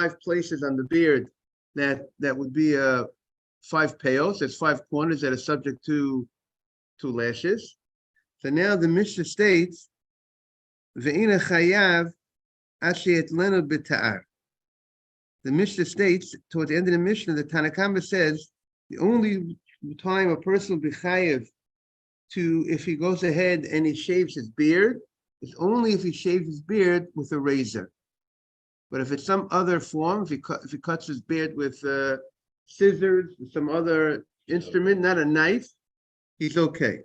5 places on the beard that would be 5 peos. That's 5 corners that are subject to lashes. So now the Mishnah states, "Ve'ina chayav ashet lena b'ta'ar." The Mishnah states, toward the end of the Mishnah, the Tanna Kama says, the only time a person will be chayav if he goes ahead and he shaves his beard, is only if he shaves his beard with a razor. But if it's some other form, if he cuts his beard with scissors, with some other instrument, not a knife, he's okay.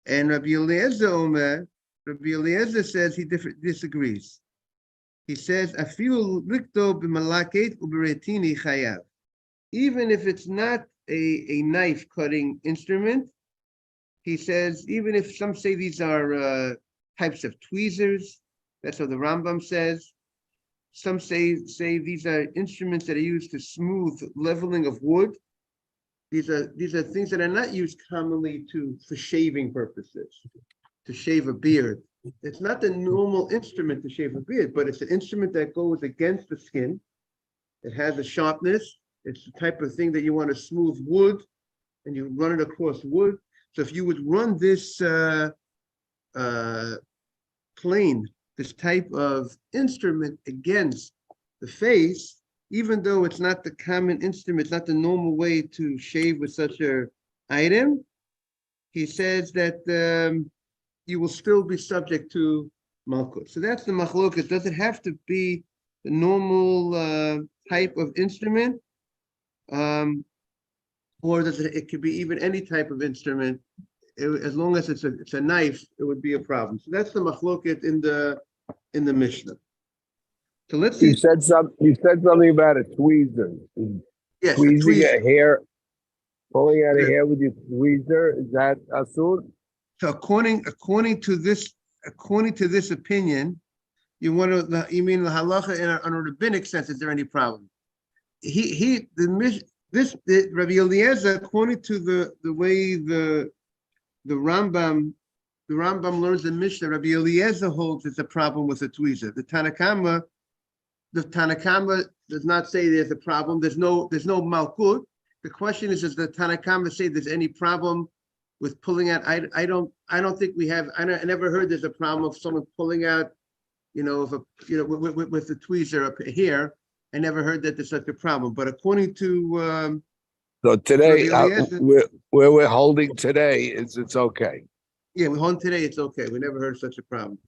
And Rabbi Eliezer says he disagrees. He says, "Afilu rikto b'malaket u'beretini chayav." Even if it's not a knife cutting instrument, he says, even if some say these are types of tweezers, that's what the Rambam says. Some say these are instruments that are used to smooth leveling of wood. These are things that are not used commonly for shaving purposes, to shave a beard. It's not the normal instrument to shave a beard, but it's an instrument that goes against the skin. It has a sharpness. It's the type of thing that you want to smooth wood, and you run it across wood. So if you would run this plane, this type of instrument against the face, even though it's not the common instrument, it's not the normal way to shave with such an item, he says that you will still be subject to Makkos. So that's the machlokas. Does it have to be the normal type of instrument? Or it could be even any type of instrument. As long as it's a knife, it would be a problem. So that's the machloket in the Mishnah. So let's see. You said something about a tweezer. Yes, tweezing a hair, pulling out a hair with your tweezer. Is that asur? So according to this opinion, you mean the halacha in a rabbinic sense? Is there any problem? Rabbi Eliezer, according to the way the Rambam learns the Mishnah, Rabbi Eliezer holds it's a problem with a tweezer. The Tanna Kama does not say there's a problem. There's no malkut. The question is, does the Tanna Kama say there's any problem with pulling out? I don't think we have. I never heard there's a problem of someone pulling out, with the tweezer up here. I never heard that there's such a problem. But according to so today, where we're holding today, it's okay. Yeah, we're holding today. It's okay. We never heard such a problem.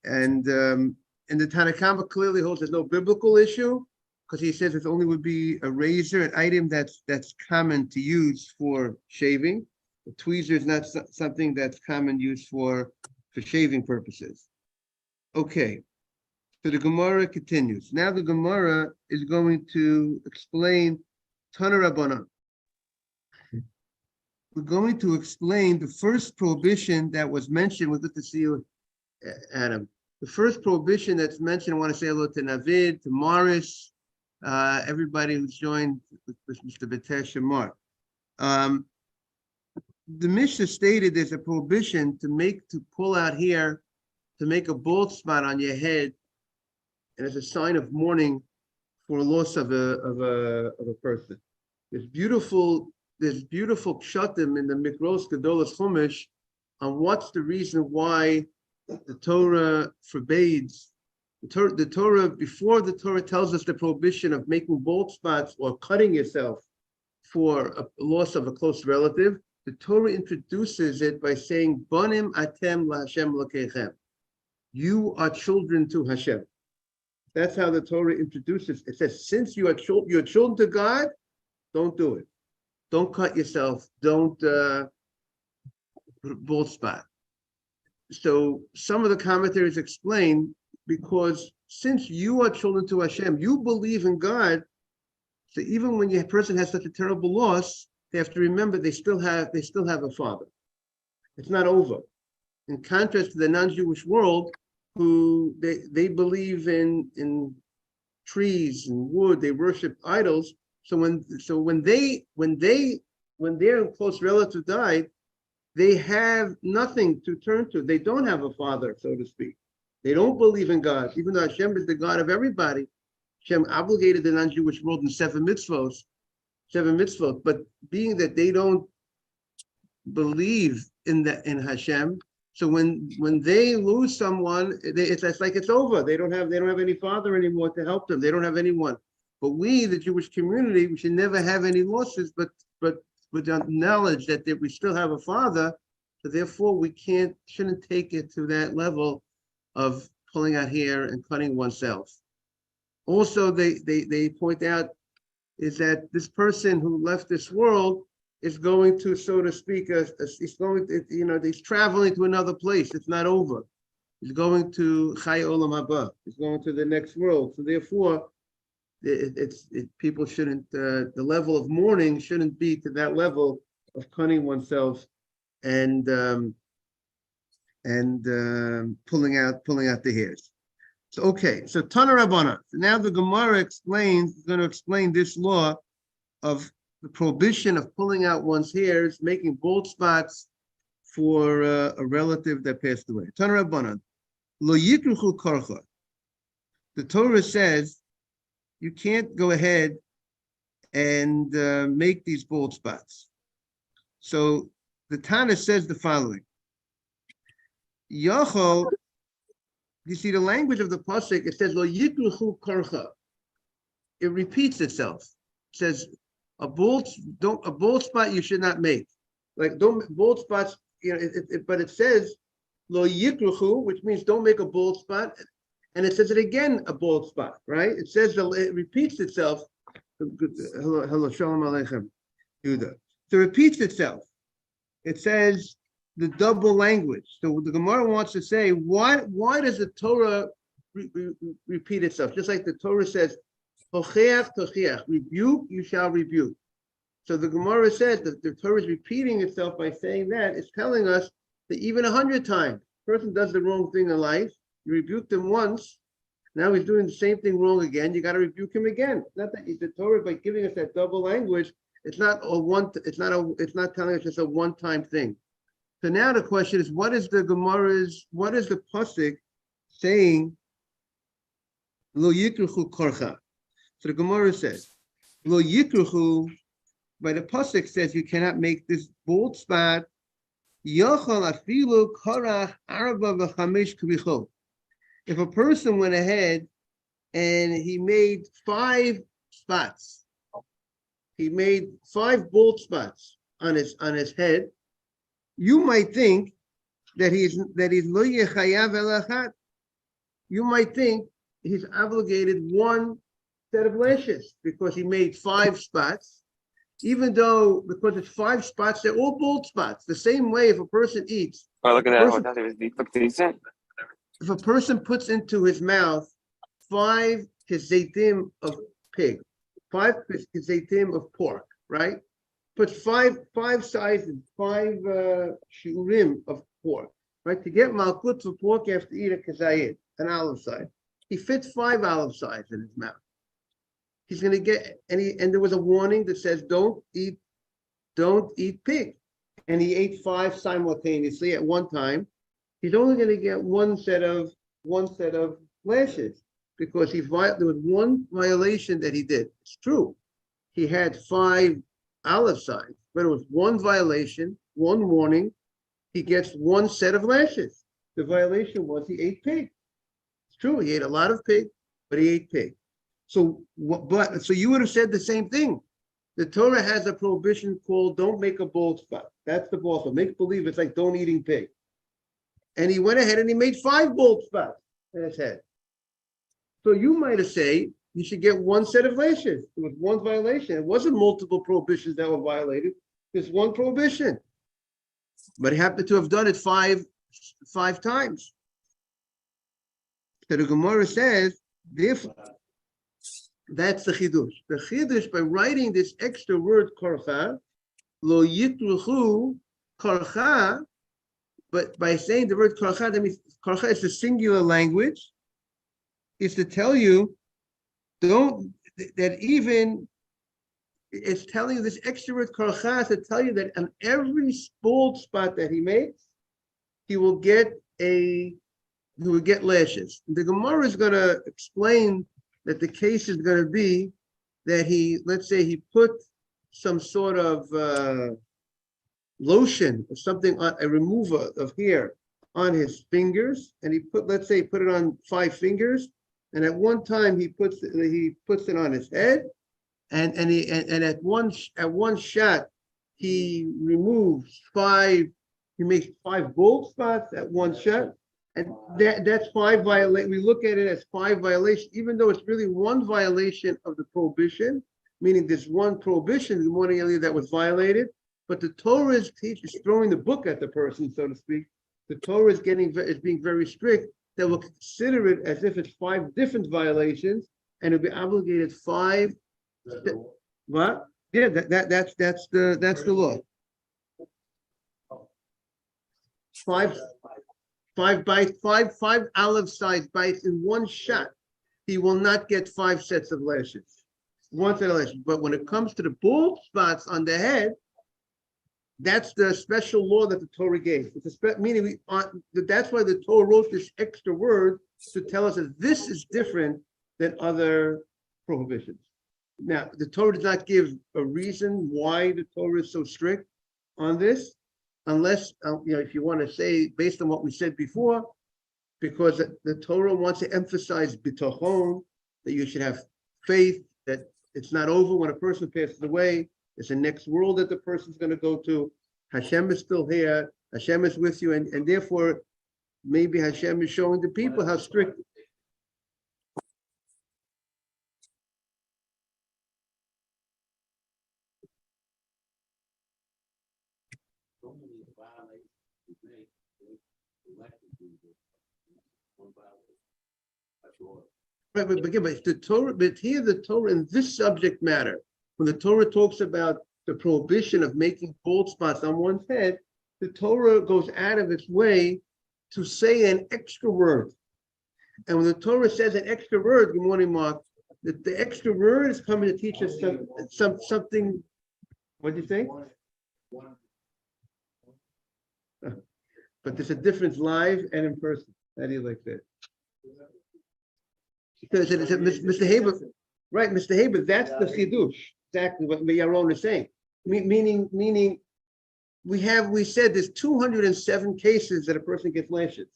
And the Tanna Kama clearly holds there's no biblical issue, because he says it only would be a razor, an item that's common to use for shaving. The tweezer is not something that's common use for shaving purposes. Okay. So the Gemara continues. Now the Gemara is going to explain Tana Rabbanan. We're going to explain the first prohibition that was mentioned. We're good to see you, Adam. The first prohibition that's mentioned, I want to say hello to Navid, to Morris, everybody who's joined with Mr. Betesh and Mark. The Mishnah stated there's a prohibition to pull out here, to make a bald spot on your head, and as a sign of mourning for loss of a person. There's beautiful pshatim in the Mikros Gedolos Chumash on what's the reason why the Torah forbids. The Torah, before the Torah tells us the prohibition of making bald spots or cutting yourself for a loss of a close relative, the Torah introduces it by saying, Banim atem laHashem lokechem. You are children to Hashem. That's how the Torah introduces it. It says, since you're children to God, don't do it. Don't cut yourself. Don't bald spot. So some of the commentaries explain, because since you are children to Hashem, you believe in God. So even when a person has such a terrible loss, they have to remember they still have a father. It's not over. In contrast to the non-Jewish world, who they believe in trees and wood, they worship idols. So when their close relative died, they have nothing to turn to. They don't have a father, so to speak. They don't believe in God, even though Hashem is the God of everybody. Hashem obligated the non-Jewish world in seven mitzvot, but being that they don't believe in Hashem, so when they lose someone, it's like it's over. They don't have any father anymore to help them. They don't have anyone. But we, the Jewish community, we should never have any losses, but with the knowledge that we still have a father, so therefore we shouldn't take it to that level of pulling out hair and cutting oneself. Also, they point out is that this person who left this world is going to, so to speak, he's traveling to another place. It's not over. He's going to Chai Olam Haba. He's going to the next world. So therefore, people shouldn't, the level of mourning shouldn't be to that level of cutting oneself and pulling out the hairs. So okay, so Tana Rabbana. So now the Gemara is going to explain this law of the prohibition of pulling out one's hairs, making bald spots for a relative that passed away. Tana Rabbana, lo yikruchu karcha. The Torah says you can't go ahead and make these bald spots. So the Tana says the following. Yachol, you see the language of the pasuk, it says lo yikruchu karcha. It repeats itself. It says a bald spot you should not make. Like bald spots, but it says lo yikruchu, which means don't make a bald spot. And it says it again, a bald spot, right? It says it repeats itself. Hello, shalom aleichem, Yehuda. So it repeats itself. It says the double language. So the Gemara wants to say, why does the Torah repeat itself? Just like the Torah says, Hocheach tocheach, rebuke, you shall rebuke. So the Gemara says that the Torah is repeating itself by saying that. It's telling us that even 100 times, a person does the wrong thing in life, you rebuked him once, now he's doing the same thing wrong again, you got to rebuke him again. It's not that the Torah, by giving us that double language, it's not telling us just a one-time thing. So now the question is, what is the pasuk saying? Lo yikruchu korcha. So the Gemara says, lo yikruchu, by the pasuk says you cannot make this bald spot. Yochal afilu korach arba v'chamesh krichot. If a person went ahead and he made 5 spots, he made 5 bald spots on his head, you might think that he's lo yechayav elachat. You might think he's obligated one set of lashes because he made 5 spots, even though because it's 5 spots, they're all bald spots. The same way if a person eats, if a person puts into his mouth 5 kezetim of pig, 5 kezetim of pork, right? Puts 5 sizes, 5 shiurim of pork, right? To get malkut for pork, you have to eat a kazayit, an olive side. He fits 5 olive sides in his mouth. He's going to get, and there was a warning that says don't eat pig, and he ate 5 simultaneously at one time. He's only going to get one set of lashes because there was one violation that he did. It's true, he had 5 olive sides, but it was one violation, one warning. He gets one set of lashes. The violation was he ate pig. It's true, he ate a lot of pig, but he ate pig. So you would have said the same thing. The Torah has a prohibition called don't make a bald spot. That's the bald spot. Make believe it's like don't eating pig. And he went ahead and he made 5 bald spots in his head. So you might have said you should get one set of lashes. It was one violation. It wasn't multiple prohibitions that were violated. There's one prohibition. But he happened to have done it five times. So the Gemara says, therefore, that's the chidush. The chidush, by writing this extra word korcha, lo yitruchu korcha, but by saying the word korcha, that means korcha is a singular language, is to tell you, it's telling you this extra word korcha to tell you that on every bald spot that he makes, he will get lashes. The Gemara is going to explain that the case is going to be that let's say he put some sort of lotion or something on a remover of hair on his fingers, and let's say he put it on 5 fingers, and at one time he puts it on his head, and at one shot he removes 5. He makes 5 bald spots at one shot, and that's 5 violation. We look at it as 5 violations, even though it's really 1 violation of the prohibition, meaning there's 1 prohibition, the morning earlier that was violated. But the Torah is throwing the book at the person, so to speak. The Torah is being very strict that will consider it as if it's 5 different violations, and it'll be obligated 5. What? Yeah, that's the law. 5 bites, 5 olive-sized bites in one shot. He will not get 5 sets of lashes. 1 set of lashes. But when it comes to the bald spots on the head, that's the special law that the Torah gave. It's meaning that's why the Torah wrote this extra word to tell us that this is different than other prohibitions. Now, the Torah does not give a reason why the Torah is so strict on this, unless if you want to say based on what we said before, because the Torah wants to emphasize bitachon, that you should have faith that it's not over when a person passes away. It's the next world that the person's going to go to. Hashem is still here. Hashem is with you, and therefore, maybe Hashem is showing the people how strict. Right, but the Torah, but here the Torah in this subject matter, when the Torah talks about the prohibition of making bald spots on one's head, the Torah goes out of its way to say an extra word. And when the Torah says an extra word, good morning, Mark, that the extra word is coming to teach us something. What do you think? But there's a difference live and in person. How do you like that? Because Mr. Haber, right, Mr. Haber, that's the chidush. Exactly what Yaron is saying. Meaning, we said there's 207 cases that a person gets lashes,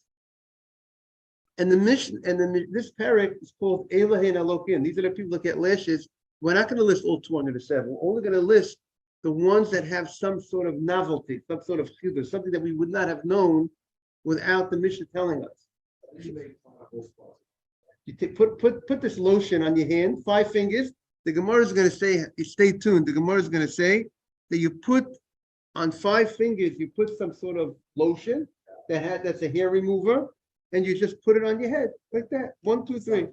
and the mission, and then this parak is called Elohein Alokim. These are the people that get lashes. We're not going to list all 207. We're only going to list the ones that have some sort of novelty, some sort of chidush, something that we would not have known without the mission telling us. You put this lotion on your hand, 5 fingers. The Gemara is going to say, stay tuned. The Gemara is going to say that you put on 5 fingers, you put some sort of lotion that's a hair remover, and you just put it on your head like that. 1, 2, 3.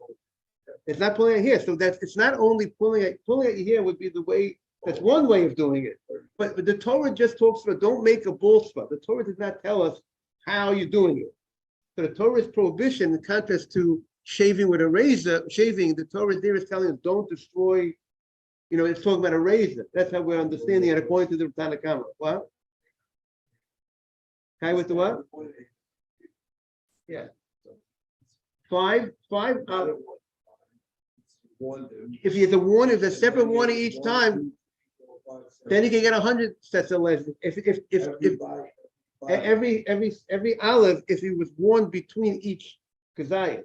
It's not pulling out hair, so it's not only pulling out your hair would be the way. That's one way of doing it. But the Torah just talks about don't make a bald spot. The Torah does not tell us how you're doing it. So the Torah's prohibition, in contrast to shaving with a razor, the Torah there is telling us don't destroy, it's talking about a razor. That's how we're understanding it according to the Tanna Kama. What? Kai with the what? Yeah. 5. If you have to warn, if there's a separate warning each time, then you can get 100 sets of lashes. If every olive, if it was worn between each kazayim.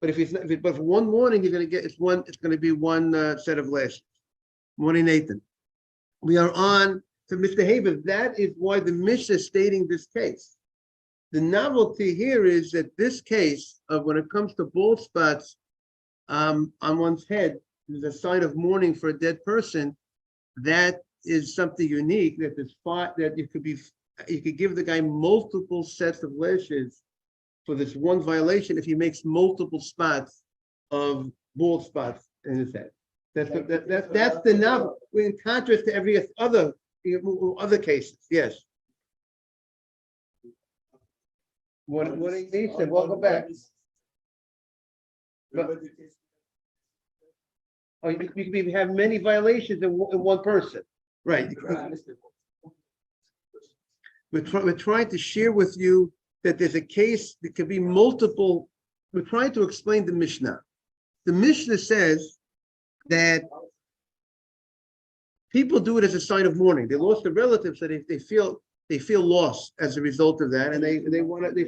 But if one morning you're going to get, it's going to be 1 set of lashes. Morning, Nathan. We are on to Mr. Haber. That is why the Mishnah is stating this case. The novelty here is that this case of when it comes to bald spots on one's head is a sign of mourning for a dead person. That is something unique. That you could give the guy multiple sets of lashes for this one violation if he makes multiple spots of bald spots in his head. That's the novel. In contrast to every other cases. Yes. What he said. Welcome back. We have many violations in one person. Right. We're trying to share with you that there's a case that could be multiple. We're trying to explain the Mishnah. the Mishnah says that people do it as a sign of mourning. They lost a relative, so they feel lost as a result of that, and they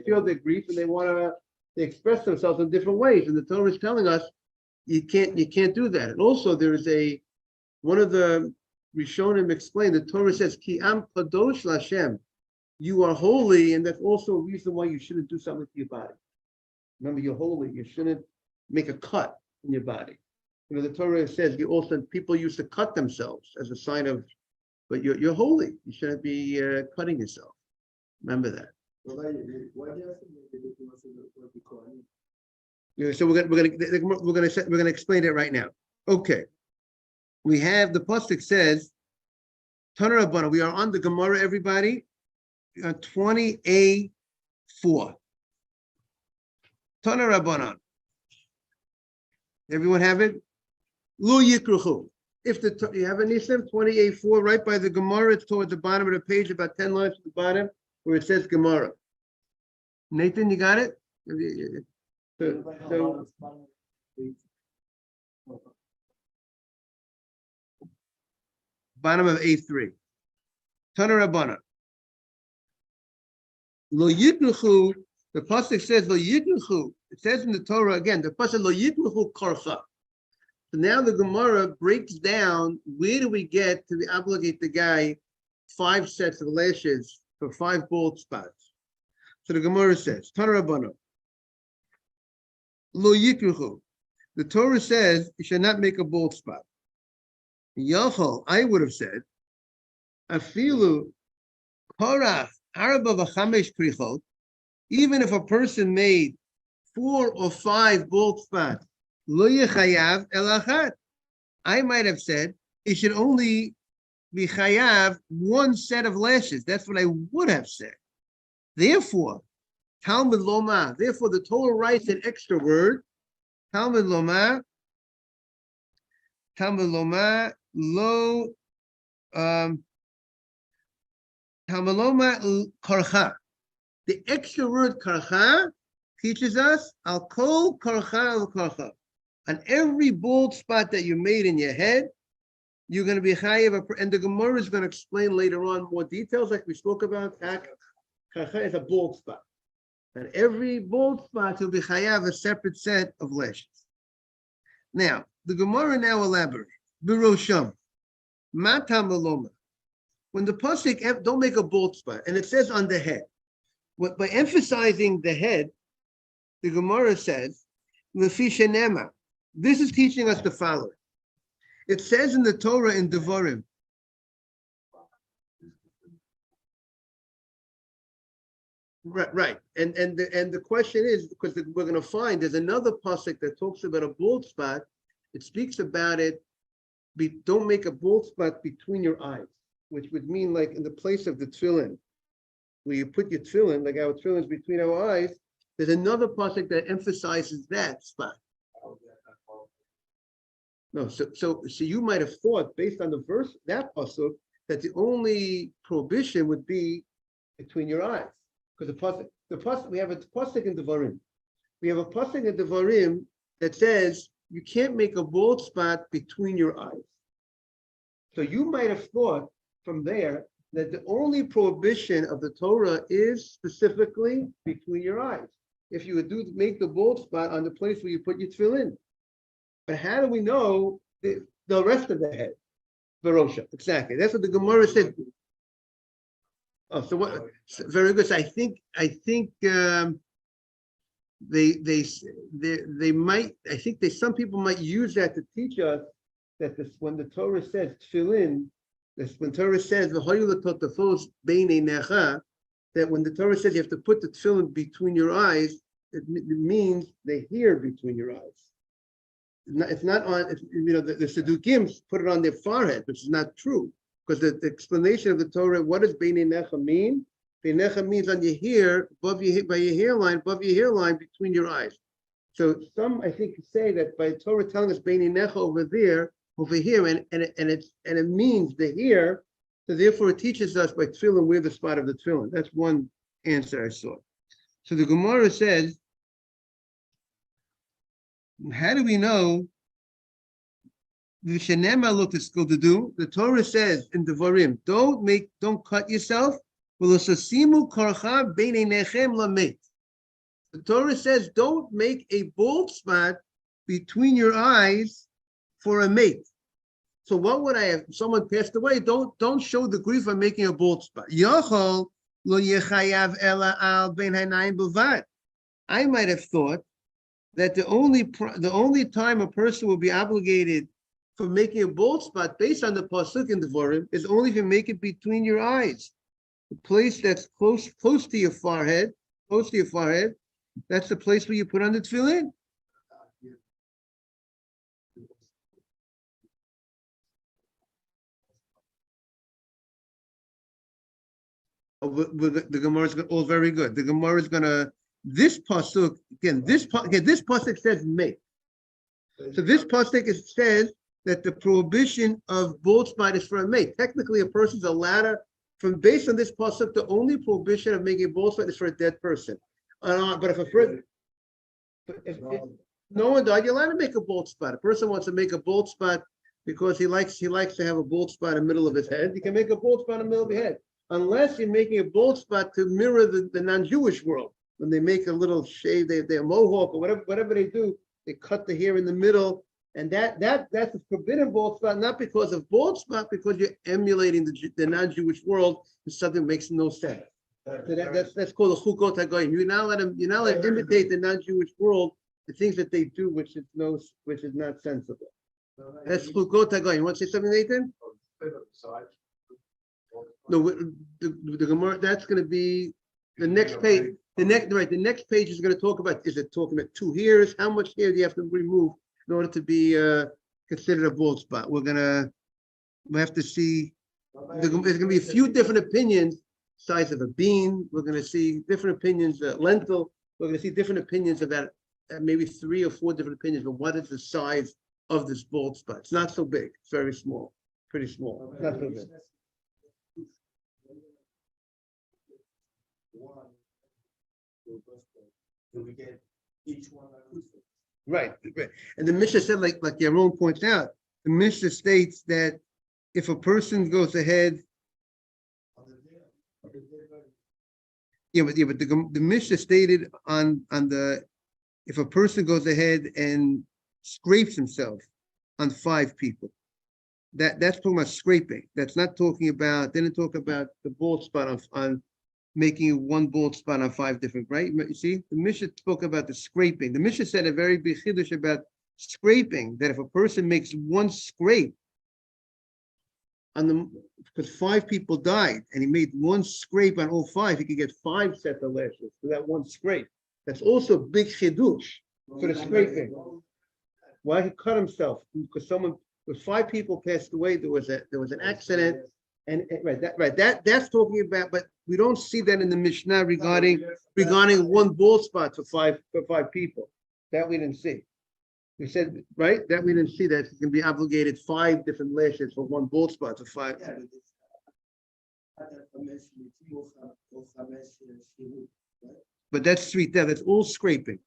feel their grief, and they express themselves in different ways. And the Torah is telling us you can't do that. And also there is one of the Rishonim explained, the Torah says, Ki am kadosh l'Hashem, you are holy, and that's also a reason why you shouldn't do something to your body. Remember, you're holy, you shouldn't make a cut in your body. You know, the Torah says people used to cut themselves as a sign of, but you're holy, you shouldn't be cutting yourself. Remember that. Yeah, so we're gonna explain it right now. Okay, we have the pasuk says, Tana Rabbana. We are on the Gemara, everybody. 20a4. Tana Rabbana. Everyone have it? Lu yikruchu. If you have a Nisim 20a4, right by the Gemara, it's towards the bottom of the page, about 10 lines at the bottom, where it says Gemara. Nathan, you got it? So bottom of A3. Tana Rabbana. Lo yitnuchu, the pasuk says lo yitnuchu. It says in the Torah again, the pasuk lo yitnuchu karcha. So now the Gemara breaks down, where do we get to obligate the guy 5 sets of lashes for 5 bald spots? So the Gemara says, Tana Rabbana. Lo yikruchu. The Torah says you should not make a bald spot. Yachol, I would have said, afilu korach arba v'chamesh krichot, even if a person made 4 or 5 bald spots, lo yechayav el achat. I might have said it should only be chayav 1 set of lashes. That's what I would have said. Therefore, Talmud Loma. Therefore, the Torah writes an extra word. Talmud Loma. Talmud Loma lo. Talmud Loma karcha. The extra word karcha teaches us al kol karcha al karcha. On every bald spot that you made in your head, you're going to be chayav. And the Gemara is going to explain later on more details, like we spoke about. Karcha is a bald spot. And every bald spot will be chayav a separate set of lashes. Now, the Gemara now elaborates. Birosham, matam aloma. When the pasuk don't make a bald spot, and it says on the head, by emphasizing the head, the Gemara says, lefi shenema. This is teaching us the following. It says in the Torah in Devarim, right, and the question is, because we're going to find there's another pasuk that talks about a bald spot. It speaks about it. Don't make a bald spot between your eyes, which would mean like in the place of the tefillin, where you put your tefillin, like our tefillin is between our eyes. There's another pasuk that emphasizes that spot. No, so you might have thought, based on the verse, that pasuk, that the only prohibition would be between your eyes. Because the pasuk, we have a pasuk in Devarim. We have a pasuk in Devarim that says you can't make a bald spot between your eyes. So you might have thought from there that the only prohibition of the Torah is specifically between your eyes. If you would make the bald spot on the place where you put your tefillin. But how do we know the rest of the head? Barosha, exactly. That's what the Gemara said. Oh, so what? Very good. So I think they might. I think some people might use that to teach us that when the Torah says tefillin, when Torah says that when the Torah says you have to put the tefillin between your eyes, it means they hear between your eyes. It's not on. The Sadukim put it on their forehead, which is not true. Because the explanation of the Torah, what does Beinei Necha mean? Beinei Necha means on your hair, by your hairline, between your eyes. So some, I think, say that by Torah telling us Beinei Necha over here, and it means the hair, so therefore it teaches us by tefillin where the spot of the tefillin. That's one answer I saw. So the Gemara says, How do we know? The Torah says in Devarim, don't cut yourself. The Torah says, don't make a bald spot between your eyes for a mate. So what would I have? If someone passed away, don't show the grief of making a bald spot. I might have thought that the only time a person will be obligated for making a bald spot based on the pasuk in the Devarim is only if you make it between your eyes, the place that's close to your forehead, that's the place where you put on the tefillin. Oh, the Gemara is all very good. The Gemara is gonna this pasuk again. This pasuk says make. So this pasuk says that the prohibition of bald spot is for a mate. Technically, a person's allowed to, from based on this pasuk, the only prohibition of making a bald spot is for a dead person. But if a person, if no one died, you're allowed to make a bald spot. A person wants to make a bald spot because he likes to have a bald spot in the middle of his head. You can make a bald spot in the middle of your head, unless you're making a bald spot to mirror the non-Jewish world. When they make a little shave, they mohawk or whatever they do, they cut the hair in the middle, and that's a forbidden bald spot, not because of bald spot, because you're emulating the non-Jewish world. It's something that makes no sense. So that's called a chukot hagoyim. You're not allowed to imitate the non-Jewish world, the things that they do, which is not sensible. That's chukot hagoyim. You want to say something, Nathan? No, the Gemara. That's going to be the next page. The next page is going to talk about, is it talking about 2 hairs? How much hair do you have to remove in order to be considered a bald spot? We'll have to see. There's going to be a few different opinions. Size of a bean. We're going to see different opinions. Lentil. We're going to see different opinions about maybe 3 or 4 different opinions. But what is the size of this bald spot? It's not so big. It's very small. Pretty small. It's not so big. We get each one. Right. And the Mishnah said, like Yaron points out, the Mishnah states that if a person goes ahead, but the Mishnah stated on the, if a person goes ahead and scrapes himself on 5 people, that's talking about scraping. That's not talking about, they didn't talk about the bald spot on making 1 bald spot on 5 different, right? You see, the Mishnah spoke about the scraping. The Mishnah said a very big chiddush about scraping, that if a person makes 1 scrape on because 5 people died, and he made 1 scrape on all 5, he could get 5 sets of lashes for that 1 scrape. That's also a big chiddush for the scraping. Why he cut himself? Because 5 people passed away. There was an accident. And that's talking about, but we don't see that in the Mishnah regarding 1 bald spot for five people. That we didn't see. We said, right, that we didn't see, that you can be obligated 5 different lashes for 1 bald spot for 5. But that's sweet. That's all scraping.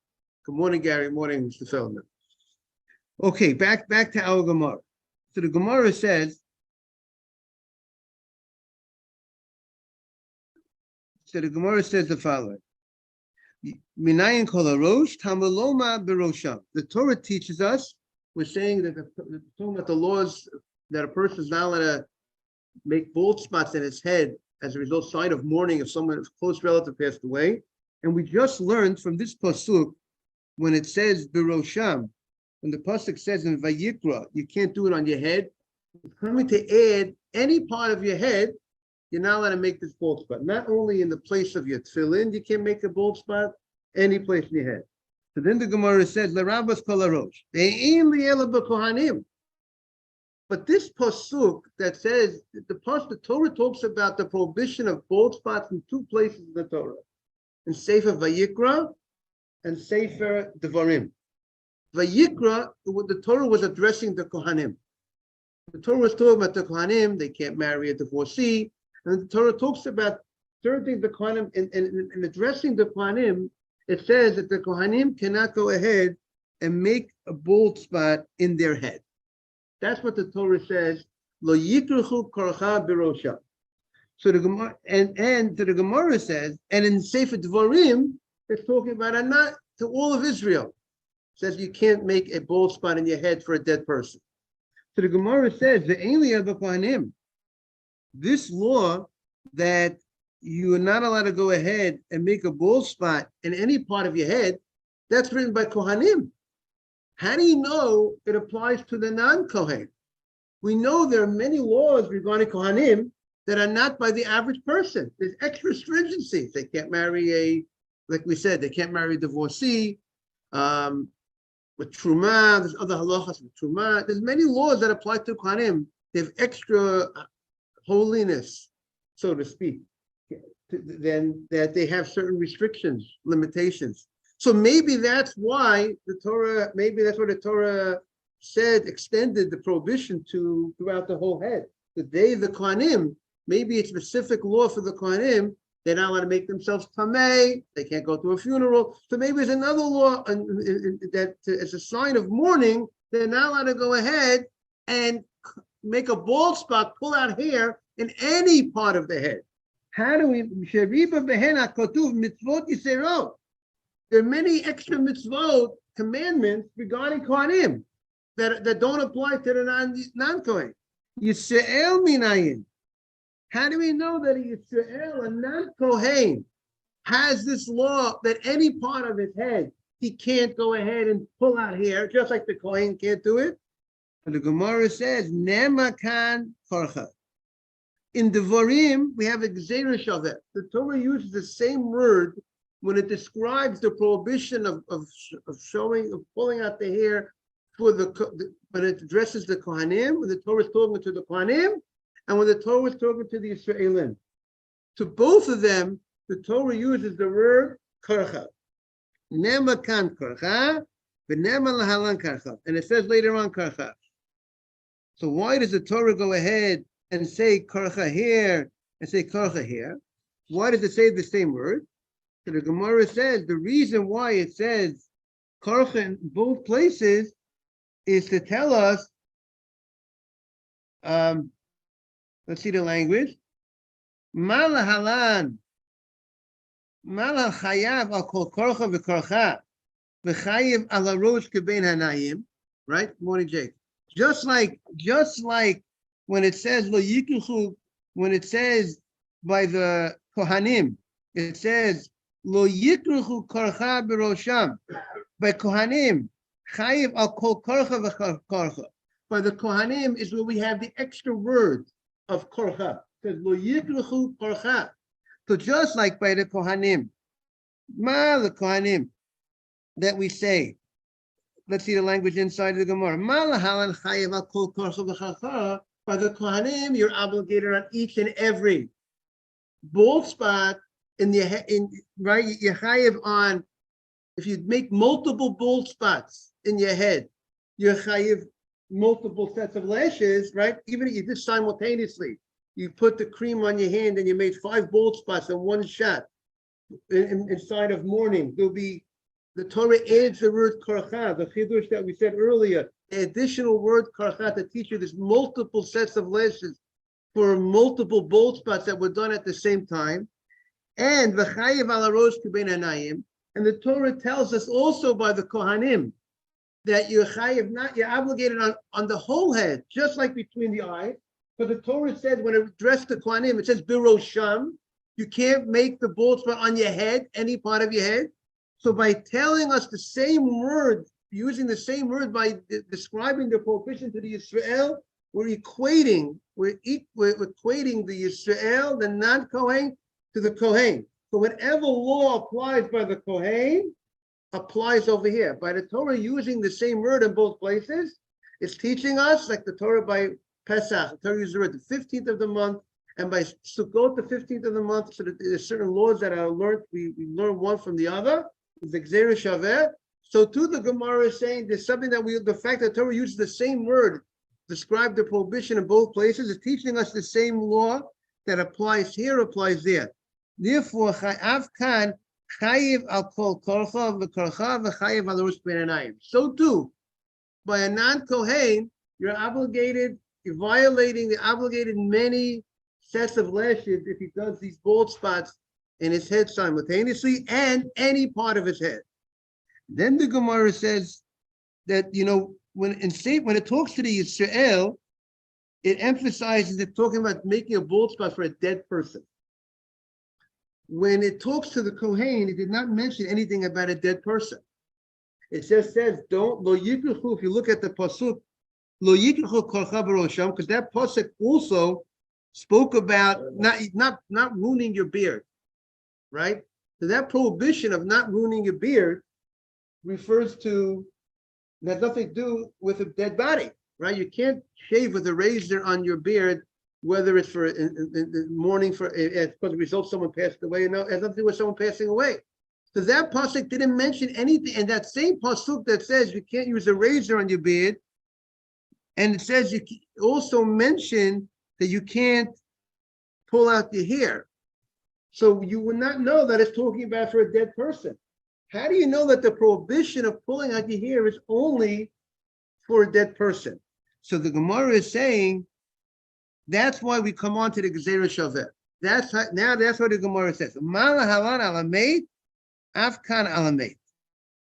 Good morning, Gary. Morning, Mr. Feldman. Okay, back to our Gemara. So the Gemara says, the following. The Torah teaches us, we're saying that talking about the laws that a person is not allowed to make bald spots in his head as a result, sign of mourning if someone, a close relative passed away. And we just learned from this pasuk, when it says Birosham, when the pasuk says in Vayikra, you can't do it on your head. It's coming to add any part of your head. You're not allowed to make this bald spot. Not only in the place of your tefillin, you can't make a bald spot, any place in your head. So then the Gemara says, "L'Rabbas kol harosh." But this pasuk that says, the Torah talks about the prohibition of bald spots in 2 places in the Torah, in Sefer Vayikra and Sefer Devarim. Vayikra, the Torah was addressing the Kohanim. The Torah was talking about the Kohanim, they can't marry a divorcee. And the Torah talks about certain things, the Kohanim, in addressing the Kohanim, it says that the Kohanim cannot go ahead and make a bald spot in their head. That's what the Torah says. Lo yikruchu korcha birosha. So the Gemara and the Gemara says, and in Sefer Dvarim, it's talking about a not to all of Israel. It says you can't make a bald spot in your head for a dead person. So the Gemara says the Aliyah b'Kohanim. This law that you are not allowed to go ahead and make a bald spot in any part of your head, that's written by Kohanim. How do you know it applies to the non-Kohen? We know there are many laws regarding Kohanim that are not by the average person. There's extra stringency. They can't marry like we said, they can't marry a divorcee. With Truma, there's other halachas with Truma. There's many laws that apply to Kohanim. They have extra holiness, so to speak, then that they have certain restrictions, limitations. So maybe that's why the Torah, maybe that's what the Torah said, extended the prohibition to throughout the whole head. The Kohanim, maybe it's specific law for the Kohanim, they're not allowed to make themselves tamei, they can't go to a funeral. So maybe there's another law that as a sign of mourning, they're not allowed to go ahead and make a bald spot, pull out hair in any part of the head. How do we, there are many extra mitzvot, commandments regarding Kohanim that don't apply to the non-Kohen. Yisrael minayin. How do we know that Yisrael, a non-Kohen, has this law that any part of his head, he can't go ahead and pull out hair, just like the Kohen can't do it? And the Gemara says, Nemakan korcha. In Devarim, we have a gzeira shaveh. The Torah uses the same word when it describes the prohibition of pulling out the hair for when it addresses the Kohanim, when the Torah is talking to the Kohanim, and when the Torah is talking to the Yisraelim. To both of them, the Torah uses the word korcha. Nema kan korcha, v'nema lahalan korcha. And it says later on korcha. So why does the Torah go ahead and say korcha here and say korcha here? Why does it say the same word? So the Gemara says the reason why it says korcha in both places is to tell us, let's see the language. Malahalan, malal chayav al kol korcha v'korcha, v'chayiv ala rosh kebein hanayim. Right? Good morning, Jake. Just like when it says lo yikuchu, when it says by the Kohanim, it says lo yikruchu korcha b'rosham. By Kohanim, chayiv al kol korcha v'korcha. By the Kohanim is where we have the extra word of korcha. It says lo yikruchu korcha. So just like by the Kohanim, the Kohanim that we say, let's see the language inside of the Gemara. Malahalan chayiv al kol korcha v'korcha. By the Kohanim, you're obligated on each and every bald spot in the head, right? You're chayiv on, if you make multiple bald spots in your head, you're chayiv multiple sets of lashes, right? Even if you did simultaneously, you put the cream on your hand and you made 5 bald spots in one shot inside of mourning. There'll be, the Torah adds the word korcha, the chidush that we said earlier, the additional word korcha to teach you there's multiple sets of lashes for multiple bald spots that were done at the same time. And v'chayiv ala rosh kebein hanayim. And the Torah tells us also by the Kohanim that you're chayiv, you're obligated on the whole head, just like between the eyes. But the Torah said when it addressed the Kohanim, it says birosham. You can't make the bald spot on your head, any part of your head. So by telling us the same word, using the same word by describing the prohibition to the Yisrael, we're equating the Yisrael, the non-Kohen, to the Kohen. So whatever law applies by the Kohen applies over here. By the Torah using the same word in both places, it's teaching us, like the Torah by Pesach, the Torah uses the word the 15th of the month, and by Sukkot, the 15th of the month, so that there's certain laws that are learned, we learn one from the other, the Gzeira Shaveh. So too, the Gemara is saying there's something that the fact that Torah uses the same word, describe the prohibition in both places, is teaching us the same law that applies here, applies there. Therefore, Chayav Khan, chayiv al kol korcha v'korcha v'chayiv al rosh b'nanayim. So too, by a non-Kohen, you're violating the obligated many sets of lashes if he does these bald spots in his head simultaneously and any part of his head. Then the Gemara says that, when it talks to the Yisrael, it emphasizes it talking about making a bald spot for a dead person. When it talks to the Kohen, it did not mention anything about a dead person. It just says, don't, lo yikruchu, if you look at the pasuk, lo yikruchu korcha b'rosham, because that pasuk also spoke about not ruining your beard, right? So that prohibition of not ruining your beard refers to, has nothing to do with a dead body, right? You can't shave with a razor on your beard, whether it's for in mourning for as a result of someone passed away. No, it has nothing to do with someone passing away. So that pasuk didn't mention anything, and that same pasuk that says you can't use a razor on your beard, and it says you also mention that you can't pull out your hair. So you would not know that it's talking about for a dead person. How do you know that the prohibition of pulling out your hair is only for a dead person? So the Gemara is saying that's why we come on to the Gezerah Shaveh. That's what the Gemara says. Mala halan alamed, afkan alamed.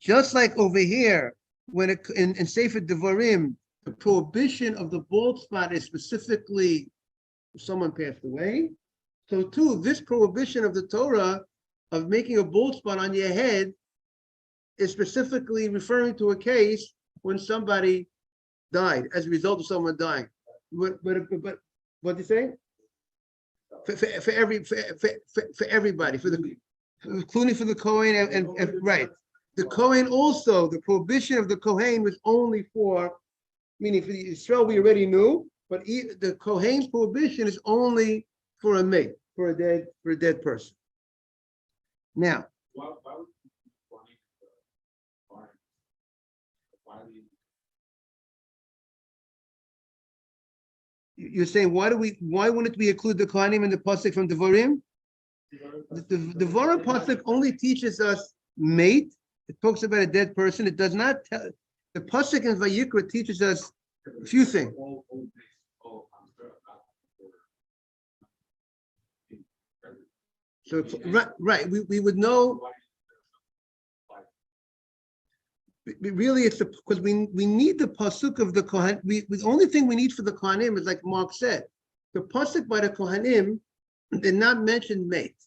Just like over here, when in Sefer Devarim, the prohibition of the bald spot is specifically if someone passed away. So too, this prohibition of the Torah of making a bald spot on your head is specifically referring to a case when somebody died as a result of someone dying. But what do you say? For everybody, including for the Kohen and right. The Kohen also, the prohibition of the Kohen was only for, meaning for the Israel we already knew, but the Kohen's prohibition is only for a mate, for a dead person. Now, you're saying why wouldn't we include the Kohanim in the pasuk from Devarim? The Devarim pasuk only teaches us mate. It talks about a dead person. It does not tell. The pasuk in Vayikra teaches us a few things. So right, we would know. Really, it's because we need the pasuk of the Kohan. The only thing we need for the Kohanim is like Mark said, the pasuk by the Kohanim did not mention mate.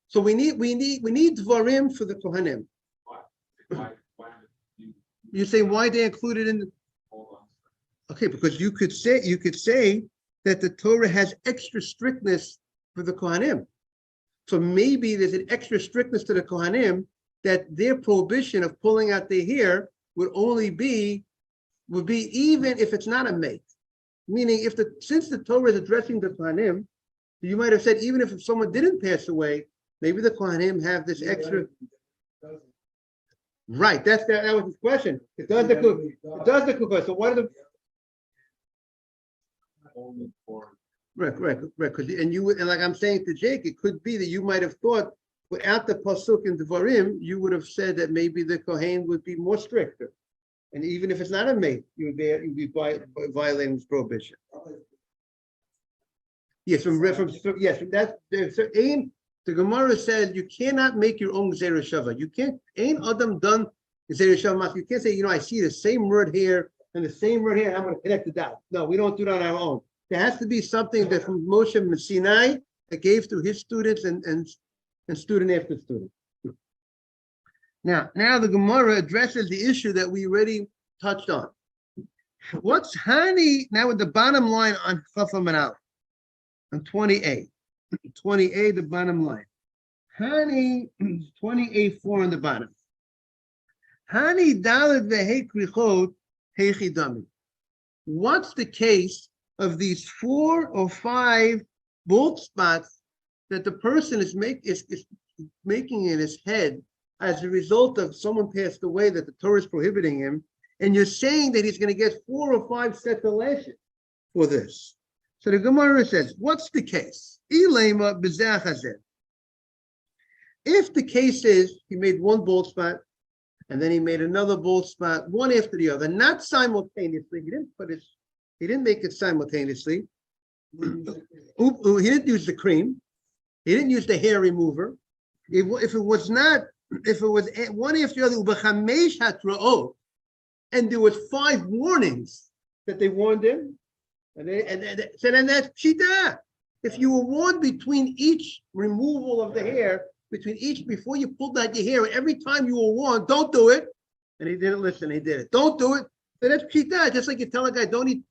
So we need dvarim for the Kohanim. You say why they included in? Okay, because you could say that the Torah has extra strictness for the Kohanim. So maybe there's an extra strictness to the Kohanim that their prohibition of pulling out their hair would be even if it's not a mate. Meaning, since the Torah is addressing the Kohanim, you might have said even if someone didn't pass away, maybe the Kohanim have this extra. Right, that was his question. It does the question. So what are the right? And like I'm saying to Jake, it could be that you might have thought without the pasuk in Devarim, you would have said that maybe the Kohen would be more stricter, and even if it's not a mate, you'd be violating this prohibition. Yes, from that. So the Gemara says you cannot make your own Gezerah Shavah. You can't. Ain Adam done Gezerah Shavah. You can't say, I see the same word here and the same word here. I'm going to connect the dots. No, we don't do that on our own. There has to be something that from Moshe from Sinai that gave to his students and student after student. Now the Gemara addresses the issue that we already touched on. What's Hani now with the bottom line on Chafam and Aleph on 20a? 20a, the bottom line. Hani 20a4 on the bottom. Hani Dalet vehei krichot heichi dami. What's the case of these 4 or 5 bald spots that the person is making in his head as a result of someone passed away that the Torah is prohibiting him, and you're saying that he's going to get 4 or 5 sets of lashes for this? So the Gemara says, what's the case? Ilema b'zeh hazeh. If the case is he made one bald spot and then he made another bald spot, one after the other, not simultaneously. He didn't make it simultaneously. He didn't use the cream. He didn't use the hair remover. If it was one after the other, and there was 5 warnings that they warned him, and then that's pshita. If you were warned between each removal of the hair, before you pulled out your hair, every time you were warned, don't do it, and he didn't listen, he did it. Don't do it. So that's pshita. Just like you tell a guy, don't eat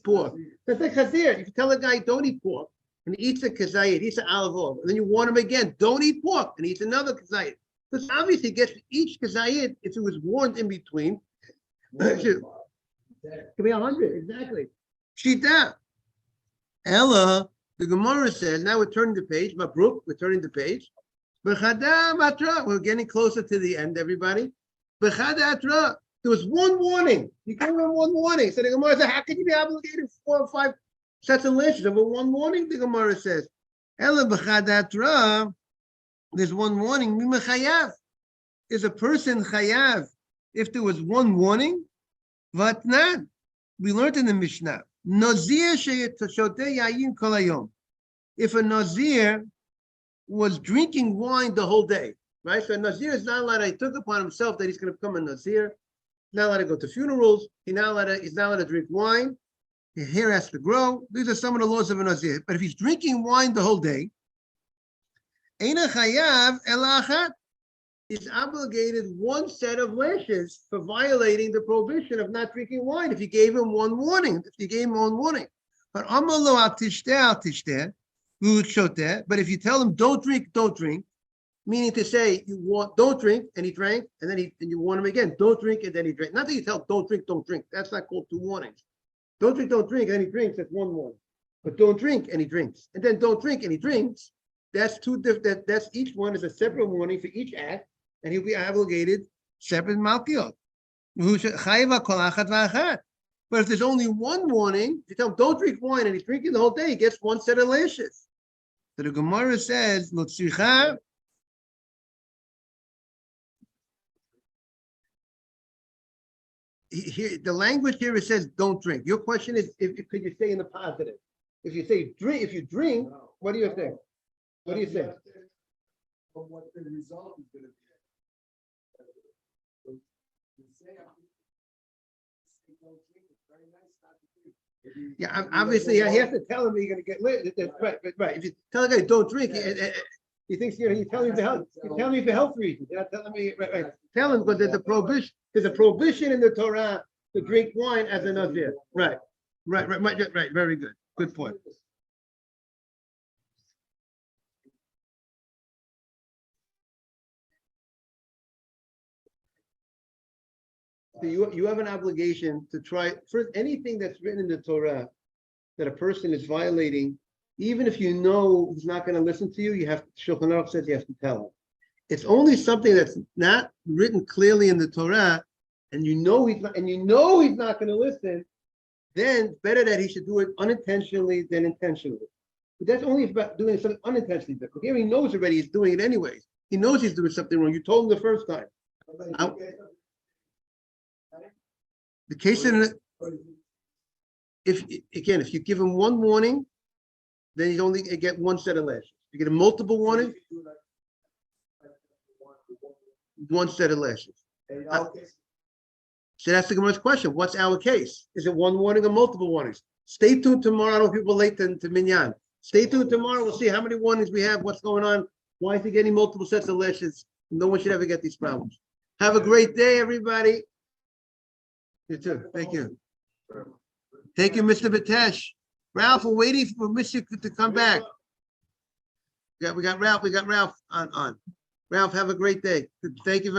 pork. That's like chazir. If you tell a guy, don't eat pork, and he eats a kazayit, he eats an olive oil, and then you warn him again, don't eat pork, and he eats another kazayit. Because obviously, gets each kazayit, if it was warned in between, it could be 100, exactly. Shita. Ella, the Gemara says, now we're turning the page, Mabruk, we're turning the page. We're getting closer to the end, everybody. There was one warning. You gave him one warning. So the Gemara says, how can you be obligated 4 or 5 sets of lashes over one warning? The Gemara says, Ella b'chadatra, there's one warning. Is a person chayav if there was one warning? Vatnan. We learned in the Mishnah. Nazir sheyetashoteh yayin kol hayom. If a Nazir was drinking wine the whole day, right? So a Nazir is not allowed. He took upon himself that he's going to become a Nazir. Not allowed to go to funerals. He's not allowed to drink wine. His hair has to grow. These are some of the laws of a Nazir. But if he's drinking wine the whole day, Eina chayav ela achat. He's obligated one set of lashes for violating the prohibition of not drinking wine. If you gave him one warning, But if you tell him don't drink, meaning to say don't drink, and he drank, and you warn him again, don't drink, and then he drank. Not that you tell him don't drink. That's not called 2 warnings. Don't drink, and he drinks. That's 1 warning. But don't drink, and he drinks, and then don't drink, and he drinks. That's 2 different. That's each one is a separate warning for each act, and he'll be obligated separate malkiot. But if there's only 1 warning, if you tell him don't drink wine, and he's drinking the whole day, he gets 1 set of lashes. So the Gemara says, here, the language here, it says don't drink. Your question is, could you say in the positive? If you say drink, what do you think? What do you think? From what the result is going to be. Yeah, obviously, he has to tell him you're going to get lit. Right. If you tell a guy don't drink, he thinks you're telling me for health. You're telling me for health reasons. You're not telling me. Right. Tell him because there's a prohibition. There's a prohibition in the Torah to drink wine as a nazir. Right. Very good. Good point. So you have an obligation to try first anything that's written in the Torah that a person is violating, even if you know he's not going to listen to you. You have Shulchan Aruch says you have to tell him. It's only something that's not written clearly in the Torah, and you know he's not going to listen. Then better that he should do it unintentionally than intentionally. But that's only about doing something unintentionally. But here he knows already he's doing it anyways. He knows he's doing something wrong. You told him the first time. The case in if you give him 1 warning, then you only get 1 set of lashes. You get a multiple warning, 1 set of lashes. So that's the Gemara's question. What's our case? Is it 1 warning or multiple warnings? Stay tuned tomorrow. I don't know if people late to Minyan. Stay tuned tomorrow. We'll see how many warnings we have. What's going on? Why is he getting multiple sets of lashes? No one should ever get these problems. Have a great day, everybody. You too. Thank you. Thank you, Mr. Batesh. Ralph, we're waiting for Mr. to come back. We got Ralph. We got Ralph on. Ralph, have a great day. Thank you very much.